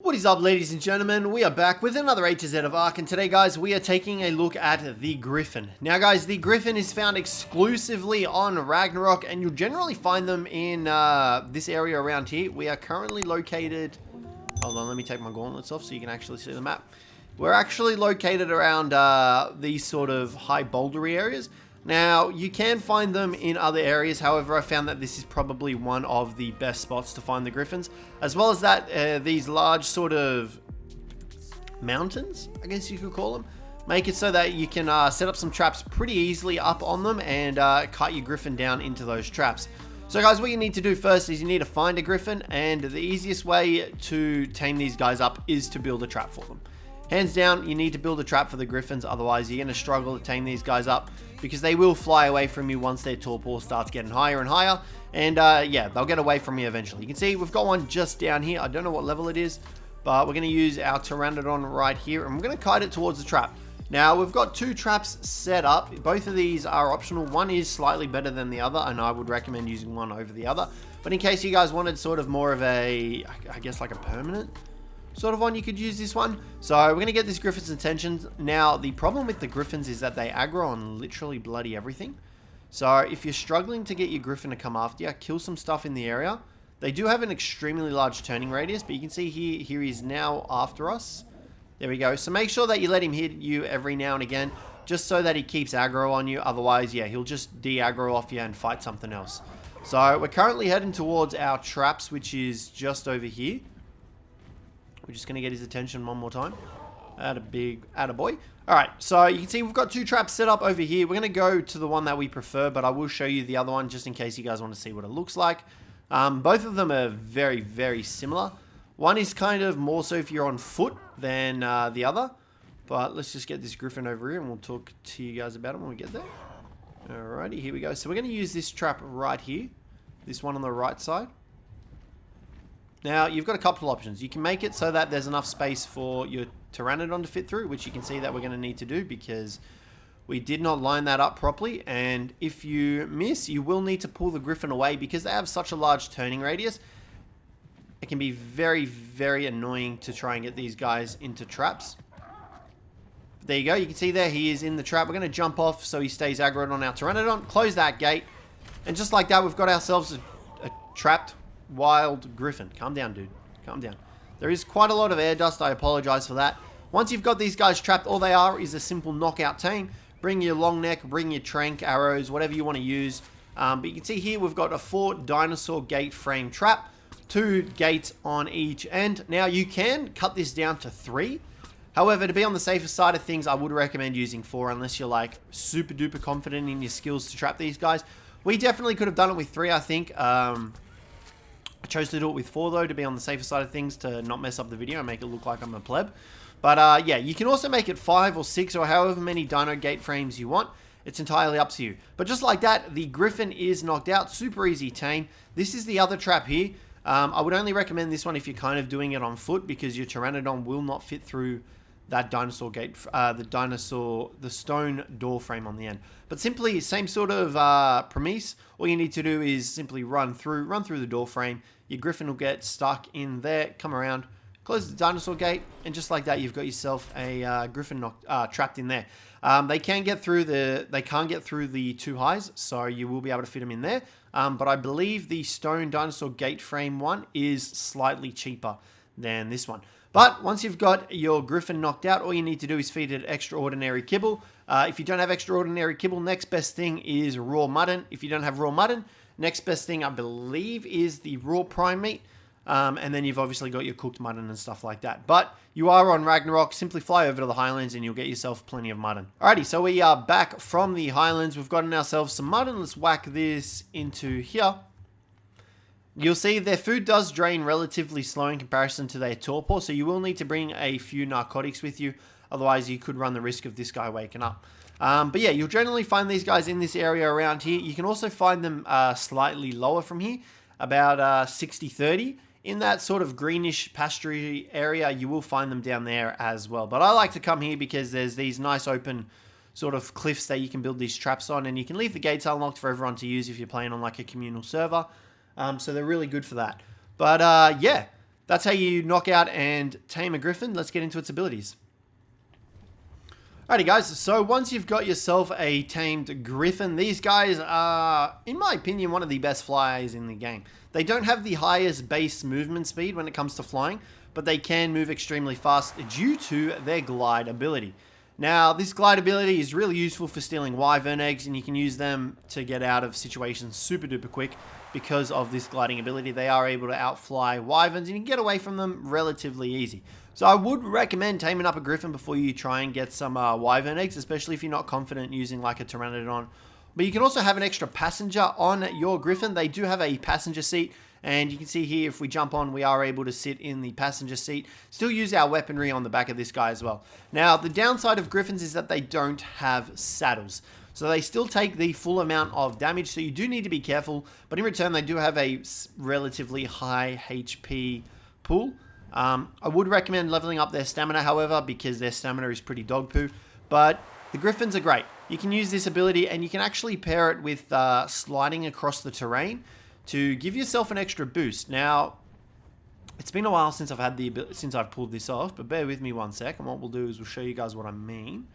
What is up, ladies and gentlemen? We are back with another A to Z of Ark, and today, guys, we are taking a look at the Griffin. Now, guys, the Griffin is found exclusively on Ragnarok, and you'll generally find them in this area around here. We are currently located... Hold on, let me take my gauntlets off so you can actually see the map. We're actually located around these sort of high bouldery areas. Now, you can find them in other areas. However, I found that this is probably one of the best spots to find the Griffins. As well as that, these large sort of mountains, I guess you could call them, make it so that you can set up some traps pretty easily up on them and cut your Griffin down into those traps. So, guys, what you need to do first is you need to find a Griffin, and the easiest way to tame these guys up is to build a trap for them. Hands down, you need to build a trap for the Griffins, otherwise you're going to struggle to tame these guys up, because they will fly away from you once their torpor starts getting higher and higher, and yeah, they'll get away from you eventually. You can see we've got one just down here. I don't know what level it is, but we're going to use our Pteranodon right here, and we're going to kite it towards the trap. Now, we've got two traps set up. Both of these are optional. One is slightly better than the other, and I would recommend using one over the other. But in case you guys wanted sort of more of a, I guess like a permanent sort of one, you could use this one. So we're going to get this Griffin's attention. Now, the problem with the Griffins is that they aggro on literally bloody everything. So if you're struggling to get your Griffin to come after you, kill some stuff in the area. They do have an extremely large turning radius, but you can see here he's now after us. There we go. So make sure that you let him hit you every now and again, just so that he keeps aggro on you. Otherwise, yeah, he'll just de-aggro off you and fight something else. So we're currently heading towards our traps, which is just over here. We're just going to get his attention one more time. Attaboy. Alright, so you can see we've got two traps set up over here. We're going to go to the one that we prefer, but I will show you the other one just in case you guys want to see what it looks like. Both of them are very, very similar. One is kind of more so if you're on foot than the other. But let's just get this Griffin over here and we'll talk to you guys about it when we get there. Alrighty, here we go. So we're going to use this trap right here. This one on the right side. Now, you've got a couple of options. You can make it so that there's enough space for your Pteranodon to fit through, which you can see that we're going to need to do because we did not line that up properly. And if you miss, you will need to pull the Griffin away because they have such a large turning radius. It can be very, very annoying to try and get these guys into traps. But there you go. You can see there he is in the trap. We're going to jump off so he stays aggroed on our Pteranodon. Close that gate. And just like that, we've got ourselves a trapped wild Griffin. Calm down, dude. Calm down. There is quite a lot of air dust. I apologize for that. Once you've got these guys trapped, all they are is a simple knockout tame. Bring your long neck, bring your trank, arrows, whatever you want to use. But you can see here we've got a 4 dinosaur gate frame trap. 2 gates on each end. Now, you can cut this down to 3. However, to be on the safer side of things, I would recommend using 4 unless you're like super duper confident in your skills to trap these guys. We definitely could have done it with 3, I think. I chose to do it with 4 though, to be on the safer side of things, to not mess up the video and make it look like I'm a pleb. But yeah, you can also make it 5 or 6 or however many dino gate frames you want. It's entirely up to you. But just like that, the Griffin is knocked out. Super easy tame. This is the other trap here. I would only recommend this one if you're kind of doing it on foot because your Pteranodon will not fit through that dinosaur gate, the stone door frame on the end. But simply, same sort of premise. All you need to do is simply run through the door frame. Your Griffin will get stuck in there, come around, close the dinosaur gate, and just like that, you've got yourself a Griffin trapped in there. They can't get through the 2 highs, so you will be able to fit them in there. But I believe the stone dinosaur gate frame one is slightly cheaper than this one. But once you've got your Griffin knocked out, all you need to do is feed it extraordinary kibble. If you don't have extraordinary kibble, next best thing is raw mutton. If you don't have raw mutton, next best thing, I believe, is the raw prime meat. And then you've obviously got your cooked mutton and stuff like that. But you are on Ragnarok. Simply fly over to the Highlands and you'll get yourself plenty of mutton. Alrighty, so we are back from the Highlands. We've gotten ourselves some mutton. Let's whack this into here. You'll see their food does drain relatively slow in comparison to their torpor, so you will need to bring a few narcotics with you. Otherwise, you could run the risk of this guy waking up. But yeah, you'll generally find these guys in this area around here. You can also find them slightly lower from here, about 60-30. In that sort of greenish pasturey area, you will find them down there as well. But I like to come here because there's these nice open sort of cliffs that you can build these traps on, and you can leave the gates unlocked for everyone to use if you're playing on like a communal server. So they're really good for that. But yeah, that's how you knock out and tame a Griffin. Let's get into its abilities. Alrighty guys, so once you've got yourself a tamed Griffin, these guys are, in my opinion, one of the best flyers in the game. They don't have the highest base movement speed when it comes to flying, but they can move extremely fast due to their glide ability. Now, this glide ability is really useful for stealing Wyvern eggs, and you can use them to get out of situations super duper quick because of this gliding ability. They are able to outfly Wyverns, and you can get away from them relatively easy. So I would recommend taming up a Griffin before you try and get some Wyvern eggs, especially if you're not confident using like a Pteranodon. But you can also have an extra passenger on your Griffin. They do have a passenger seat, and you can see here if we jump on, we are able to sit in the passenger seat. Still use our weaponry on the back of this guy as well. Now, the downside of Griffins is that they don't have saddles. So they still take the full amount of damage, so you do need to be careful. But in return, they do have a relatively high HP pool. I would recommend leveling up their stamina, however, because their stamina is pretty dog poo. But the Griffins are great. You can use this ability, and you can actually pair it with sliding across the terrain to give yourself an extra boost. Now, it's been a while since I've pulled this off, but bear with me one sec. And what we'll do is we'll show you guys what I mean.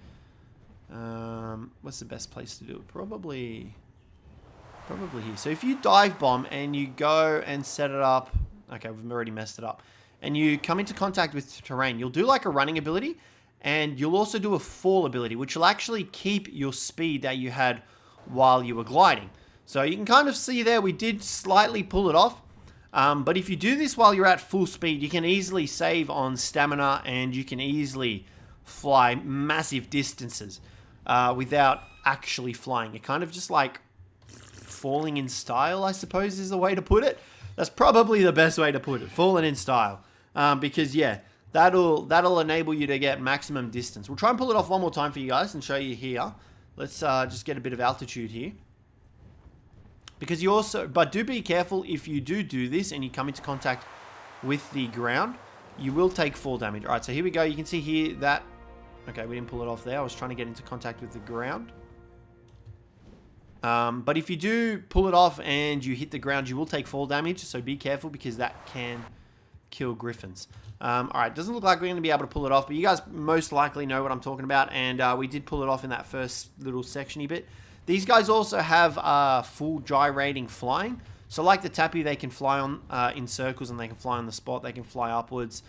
What's the best place to do it? Probably here. So if you dive bomb and you go and set it up, okay, we've already messed it up. And you come into contact with terrain, you'll do like a running ability, and you'll also do a fall ability, which will actually keep your speed that you had while you were gliding. So you can kind of see there, we did slightly pull it off. But if you do this while you're at full speed, you can easily save on stamina, and you can easily fly massive distances without actually flying. You're kind of just like falling in style, I suppose is the way to put it. That's probably the best way to put it, falling in style. Because yeah, that'll enable you to get maximum distance. We'll try and pull it off one more time for you guys and show you here. Let's just get a bit of altitude here. Because you also, but do be careful if you do this and you come into contact with the ground, you will take fall damage. All right, so here we go. You can see here that, okay, we didn't pull it off there. I was trying to get into contact with the ground. But if you do pull it off and you hit the ground, you will take fall damage. So be careful because that can kill Griffins. All right, doesn't look like we're going to be able to pull it off, but you guys most likely know what I'm talking about. And we did pull it off in that first little section-y bit. These guys also have full gyrating flying. So like the Tappy, they can fly on in circles, and they can fly on the spot. They can fly upwards.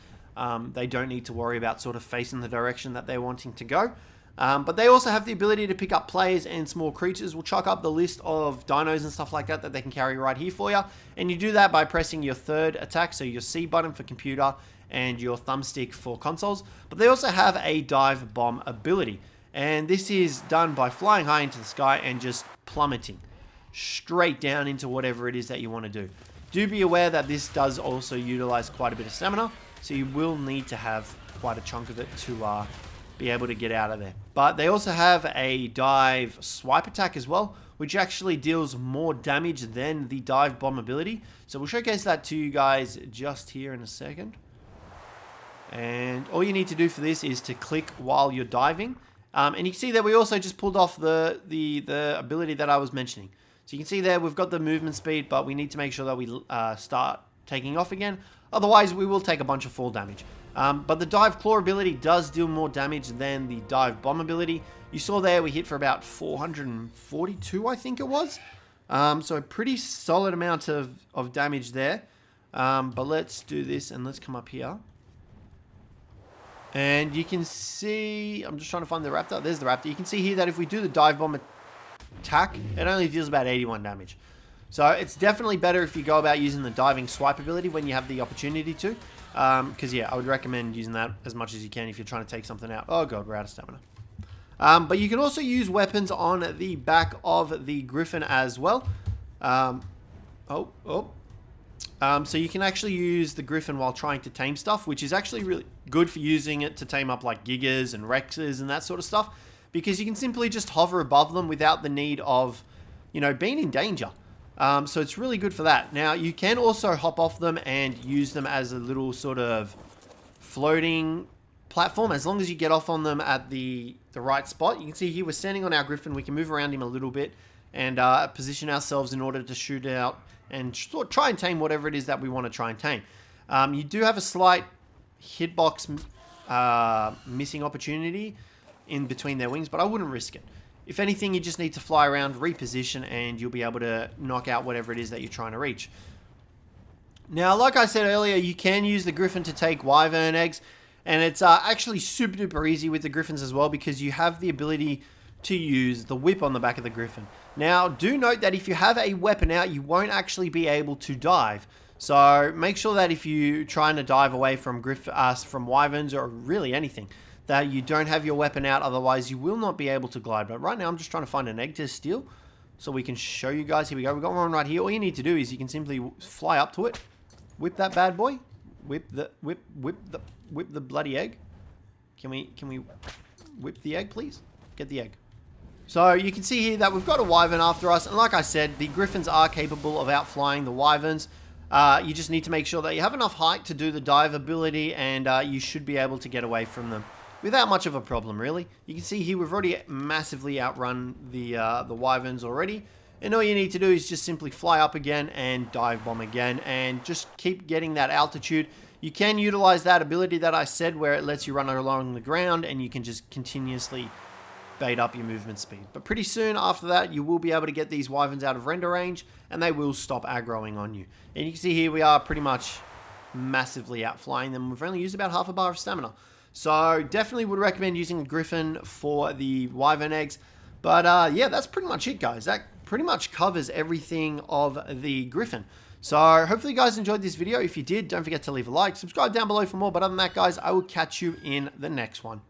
They don't need to worry about sort of facing the direction that they're wanting to go. But they also have the ability to pick up players and small creatures. We'll chuck up the list of dinos and stuff like that that they can carry right here for you. And you do that by pressing your third attack, so your C button for computer and your thumbstick for consoles. But they also have a dive bomb ability. And this is done by flying high into the sky and just plummeting straight down into whatever it is that you want to do. Do be aware that this does also utilize quite a bit of stamina, so you will need to have quite a chunk of it to be able to get out of there. But they also have a dive swipe attack as well, which actually deals more damage than the dive bomb ability. So we'll showcase that to you guys just here in a second. And all you need to do for this is to click while you're diving. And you can see that we also just pulled off the ability that I was mentioning. So you can see there we've got the movement speed, but we need to make sure that we start taking off again. Otherwise, we will take a bunch of fall damage. But the dive claw ability does deal more damage than the dive bomb ability. You saw there we hit for about 442, I think it was. So a pretty solid amount of damage there. But let's do this and let's come up here. And you can see, I'm just trying to find the raptor. There's the raptor. You can see here that if we do the dive bomb attack, it only deals about 81 damage. So it's definitely better if you go about using the diving swipe ability when you have the opportunity to. Because yeah, I would recommend using that as much as you can if you're trying to take something out. Oh god, we're out of stamina. But you can also use weapons on the back of the Griffin as well. So you can actually use the Griffin while trying to tame stuff, which is actually really good for using it to tame up like Gigas and Rexes and that sort of stuff, because you can simply just hover above them without the need of, you know, being in danger. So it's really good for that. Now, you can also hop off them and use them as a little sort of floating platform, as long as you get off on them at the right spot. You can see here we're standing on our Griffin. We can move around him a little bit and position ourselves in order to shoot out and try and tame whatever it is that we want to try and tame. You do have a slight hitbox missing opportunity in between their wings, but I wouldn't risk it. If anything, you just need to fly around, reposition, and you'll be able to knock out whatever it is that you're trying to reach. Now, like I said earlier, you can use the Griffin to take Wyvern eggs, and it's actually super duper easy with the Griffins as well, because you have the ability to use the whip on the back of the Griffin. Now, do note that if you have a weapon out, you won't actually be able to dive. So make sure that if you're trying to dive away from from Wyverns or really anything, that you don't have your weapon out, otherwise you will not be able to glide. But right now I'm just trying to find an egg to steal so we can show you guys. Here we go, we've got one right here. All you need to do is you can simply fly up to it, whip that bad boy, whip the bloody egg. Can we whip the egg, please? Get the egg. So you can see here that we've got a Wyvern after us, and like I said, the Griffins are capable of outflying the Wyverns. You just need to make sure that you have enough height to do the dive ability, and you should be able to get away from them without much of a problem, really. You can see here we've already massively outrun the Wyverns already, and all you need to do is just simply fly up again and dive bomb again, and just keep getting that altitude. You can utilize that ability that I said where it lets you run along the ground, and you can just continuously bait up your movement speed. But pretty soon after that, you will be able to get these Wyverns out of render range, and they will stop aggroing on you. And you can see here we are pretty much massively outflying them. We've only used about half a bar of stamina. So definitely would recommend using a Griffin for the Wyvern eggs. But yeah, that's pretty much it, guys. That pretty much covers everything of the Griffin. So hopefully you guys enjoyed this video. If you did, don't forget to leave a like, subscribe down below for more. But other than that, guys, I will catch you in the next one.